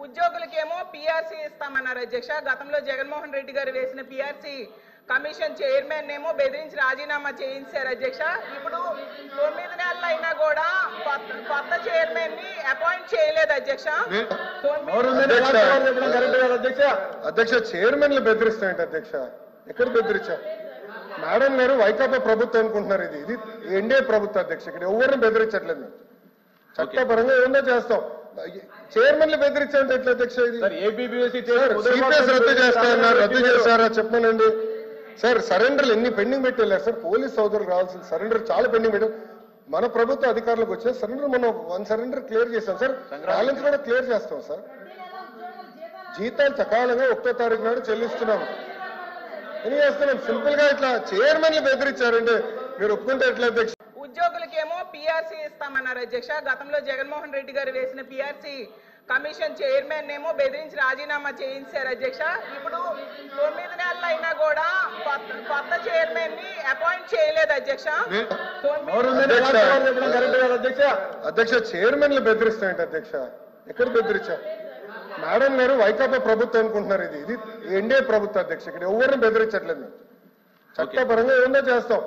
ఉద్యోగులకేమో PRC ఇస్తామన్నారు అధ్యక్ష. గతంలో జగన్మోహన్ రెడ్డి గారు వేసిన పీఆర్సీ కమిషన్ చైర్మన్ ఏమో బెదిరించి రాజీనామా చేయించారు అధ్యక్ష. ఇప్పుడు 9 నెలలు అయినా కూడా కొత్త చైర్మన్ ని అపాయింట్ చేయలేదు అధ్యక్ష. అధ్యక్ష చైర్మన్లు బెదిరిస్తాయంట అధ్యక్ష. ఎక్కడ బెదిరించా మేడం గారు? వైకాపా ప్రభుత్వం అనుకుంటున్నారు. ఇది ఎన్డీఏ ప్రభుత్వం అధ్యక్ష. ఇక్కడ ఎవరిని బెదిరించట్లేదు. చట్టపరంగా ఏమన్నా చేస్తాం. చైర్మన్లు బెదిరించాలంటే ఎట్లా అధ్యక్ష? ఇది సిపిఎస్ రద్దు చేస్తారన్నారు, రద్దు చేస్తారా చెప్పమనండి సార్. సరెండర్లు ఎన్ని పెండింగ్ పెట్టి వెళ్ళారు సార్. పోలీస్ సోదరులు రావాల్సిన సరెండర్ చాలా పెండింగ్ పెట్టారు. మన ప్రభుత్వ అధికారులకు వచ్చే సరెండర్ మనం 1 సరెండర్ క్లియర్ చేస్తాం సార్. బ్యాలెన్స్ కూడా క్లియర్ చేస్తాం సార్. జీతాలు సకాలంగా 1వ తారీఖు నాడు చెల్లిస్తున్నాము. ఏం చేస్తున్నాం? సింపుల్ గా ఇట్లా చైర్మన్లు బెదిరించారంటే మీరు ఒప్పుకుంటే ఎట్లా అధ్యక్ష? ఉద్యోగులకేమో పీఆర్సీ ఇస్తామన్నారు అధ్యక్ష. గతంలో జగన్మోహన్ రెడ్డి గారు వేసిన పీఆర్సీ కమిషన్ చైర్మన్ ఏమో బెదిరించి రాజీనామా చేయించారు అధ్యక్ష. ఇప్పుడు 9 నెలలు అయినా కూడా కొత్త చైర్మన్ ని అపాయింట్ చేయలేదు అధ్యక్ష. అధ్యక్ష చైర్మన్లు బెదిరిస్తాయంట అధ్యక్ష. ఎక్కడ బెదిరించా మేడం గారు? వైకాపా ప్రభుత్వం అనుకుంటున్నారు. ఇది ఎన్డీఏ ప్రభుత్వం అధ్యక్ష. ఇక్కడ ఎవరిని బెదిరించట్లేదు. చట్టపరంగా ఏమన్నా చేస్తాం.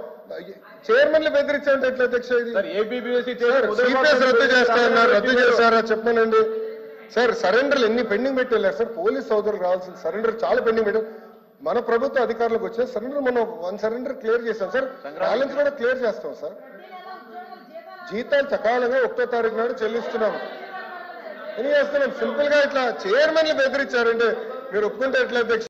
చైర్మన్లు బెదిరించాలంటే ఎట్లా అధ్యక్ష? ఇది సిపిఎస్ రద్దు చేస్తారన్నారు, రద్దు చేస్తారా చెప్పమనండి సార్. సరెండర్లు ఎన్ని పెండింగ్ పెట్టి వెళ్ళారు సార్. పోలీస్ సోదరులు రావాల్సిన సరెండర్ చాలా పెండింగ్ పెట్టారు. మన ప్రభుత్వ అధికారులకు వచ్చే సరెండర్ మనం 1 సరెండర్ క్లియర్ చేస్తాం సార్. బ్యాలెన్స్ కూడా క్లియర్ చేస్తాం సార్. జీతాలు సకాలంగా 1వ తారీఖు నాడు చెల్లిస్తున్నాము. ఏం చేస్తున్నాం? సింపుల్ గా ఇట్లా చైర్మన్లు బెదిరించారంటే మీరు ఒప్పుకుంటే ఎట్లా అధ్యక్ష?